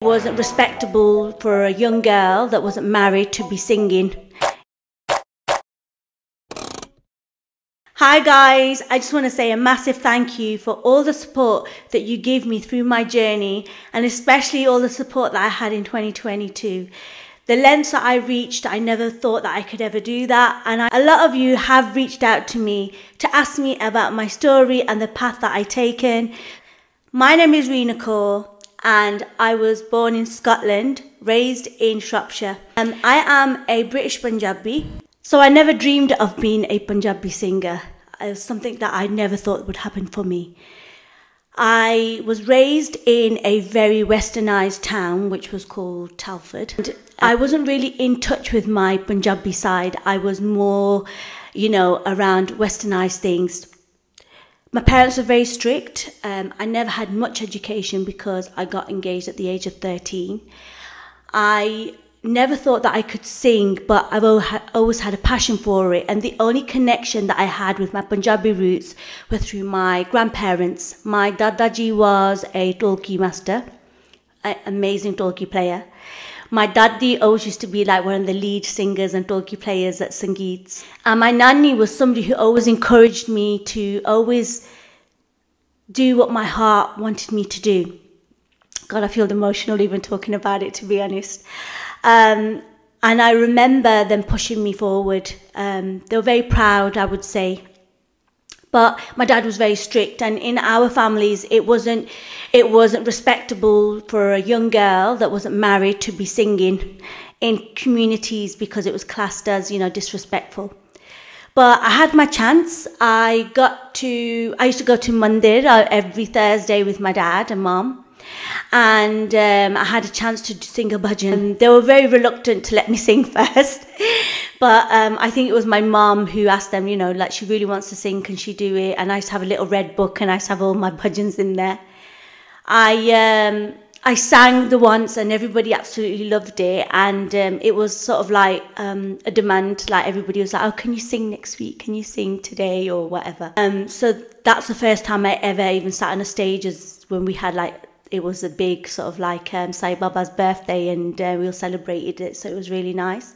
It wasn't respectable for a young girl that wasn't married to be singing. Hi guys, I just want to say a massive thank you for all the support that you give me through my journey, and especially all the support that I had in 2022. The lengths that I reached, I never thought that I could ever do that, and a lot of you have reached out to me to ask me about my story and the path that I've taken. My name is Reena Kaur, and I was born in Scotland, raised in Shropshire. I am a British Punjabi. So I never dreamed of being a Punjabi singer. It was something that I never thought would happen for me. I was raised in a very westernized town, which was called Telford. And I wasn't really in touch with my Punjabi side. I was more, around westernized things. My parents were very strict. I never had much education because I got engaged at the age of 13. I never thought that I could sing, but I've always had a passion for it, and the only connection that I had with my Punjabi roots were through my grandparents. My Dadaji was a Tolki master, an amazing Tolki player. My Dadi always used to be like one of the lead singers and Tolki players at Sangeets. And my Nani was somebody who always encouraged me to always do what my heart wanted me to do. God, I feel emotional even talking about it, to be honest. And I remember them pushing me forward. They were very proud, I would say. But my dad was very strict, and in our families, it wasn't respectable for a young girl that wasn't married to be singing in communities because it was classed as, disrespectful. But I had my chance. I used to go to Mandir every Thursday with my dad and mom. And I had a chance to sing a bhajan. They were very reluctant to let me sing first, but I think it was my mom who asked them, she really wants to sing, can she do it? And I used to have a little red book, and I used to have all my bhajans in there. I sang the once, and everybody absolutely loved it, and it was sort of like a demand. Like everybody was like, "Oh, can you sing next week? Can you sing today or whatever?" So that's the first time I ever even sat on a stage, as when we had it was a big sort of like Sai Baba's birthday, and we all celebrated it, so it was really nice.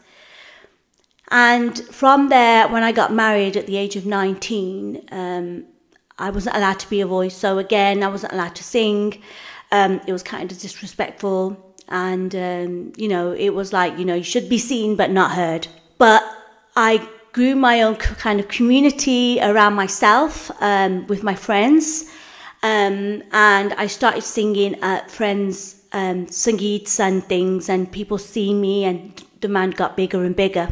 And from there, when I got married at the age of 19, I wasn't allowed to be a voice. So again, I wasn't allowed to sing. It was kind of disrespectful, and it was like, you should be seen but not heard. But I grew my own kind of community around myself with my friends. And I started singing at friends' sangeets and things, and people see me, and demand got bigger and bigger.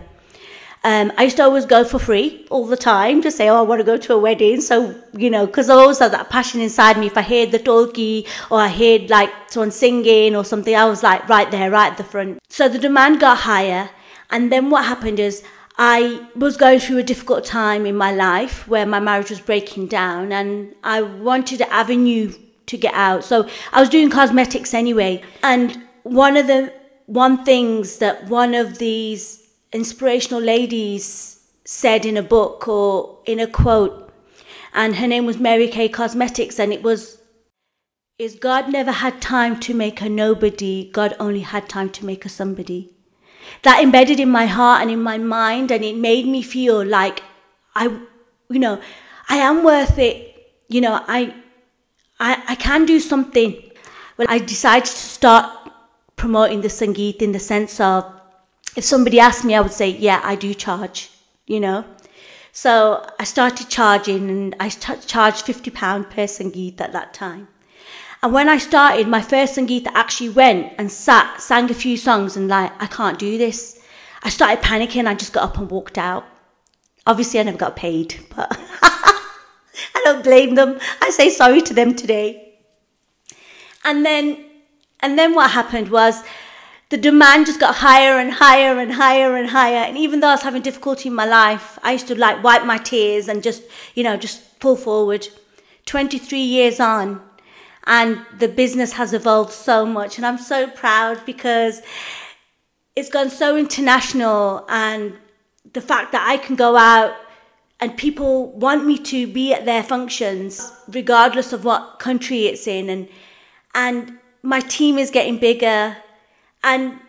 I used to always go for free all the time to say, oh, I want to go to a wedding. So, because I always had that passion inside me. If I heard the Tolki or I heard someone singing or something, I was like right there, right at the front. So the demand got higher. And then what happened is, I was going through a difficult time in my life where my marriage was breaking down, and I wanted an avenue to get out. So I was doing cosmetics anyway. And one things that one of these inspirational ladies said in a book or in a quote, and her name was Mary Kay Cosmetics, and it was, is God never had time to make a nobody, God only had time to make a somebody. That embedded in my heart and in my mind, and it made me feel like I am worth it. I can do something. Well, I decided to start promoting the Sangeet in the sense of, if somebody asked me, I would say, yeah, I do charge, So I started charging, and I charged £50 per Sangeet at that time. And when I started, my first Sangeet actually went and sang a few songs, and I can't do this. I started panicking. I just got up and walked out. Obviously, I never got paid, but I don't blame them. I say sorry to them today. And then what happened was, the demand just got higher and higher and higher and higher. And even though I was having difficulty in my life, I used to wipe my tears and just pull forward. 23 years on, and the business has evolved so much, and I'm so proud because it's gone so international, and the fact that I can go out and people want me to be at their functions regardless of what country it's in, and my team is getting bigger, and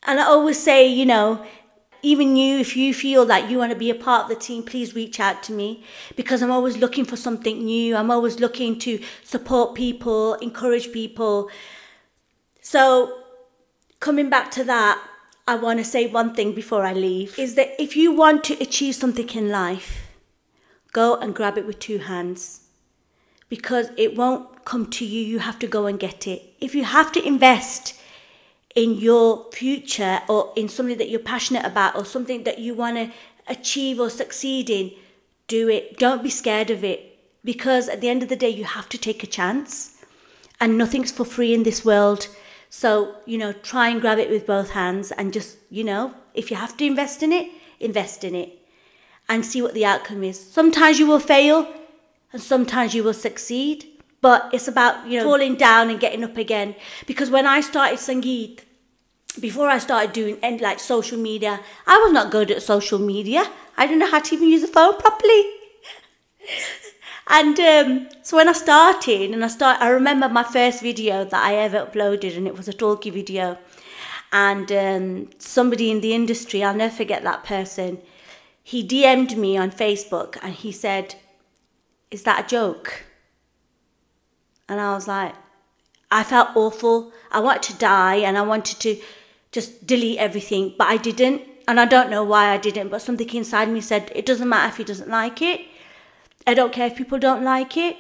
I always say, you know, even you, if you feel that you want to be a part of the team, please reach out to me, because I'm always looking for something new. I'm always looking to support people, encourage people. So coming back to that, I want to say one thing before I leave, is that if you want to achieve something in life, go and grab it with two hands, because it won't come to you. You have to go and get it. If you have to invest in your future, or in something that you're passionate about, or something that you want to achieve or succeed in, do it. Don't be scared of it, because at the end of the day, you have to take a chance, and nothing's for free in this world. So, you know, try and grab it with both hands, and just, you know, if you have to invest in it, and see what the outcome is. Sometimes you will fail, and sometimes you will succeed. But it's about, you know, falling down and getting up again. Because when I started Sangeet, before I started doing like social media, I was not good at social media. I didn't know how to even use the phone properly. And so when I started, I remember my first video that I ever uploaded, and it was a talkie video. And somebody in the industry, I'll never forget that person, he DM'd me on Facebook, and he said, "Is that a joke?" And I was like, I felt awful. I wanted to die, and I wanted to just delete everything, but I didn't. And I don't know why I didn't, but something inside me said, it doesn't matter if he doesn't like it. I don't care if people don't like it.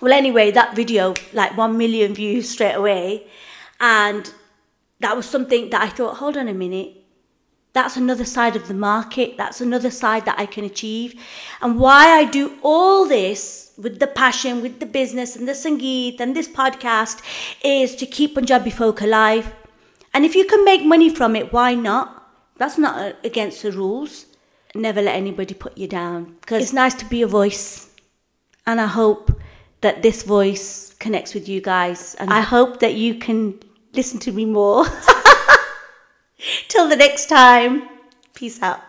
Well, anyway, that video, like 1 million views straight away. And that was something that I thought, hold on a minute. That's another side of the market. That's another side that I can achieve. And why I do all this with the passion, with the business and the Sangeet and this podcast, is to keep Punjabi folk alive. And if you can make money from it, why not? That's not against the rules. Never let anybody put you down, because it's nice to be a voice. And I hope that this voice connects with you guys. And I hope that you can listen to me more. Till the next time. Peace out.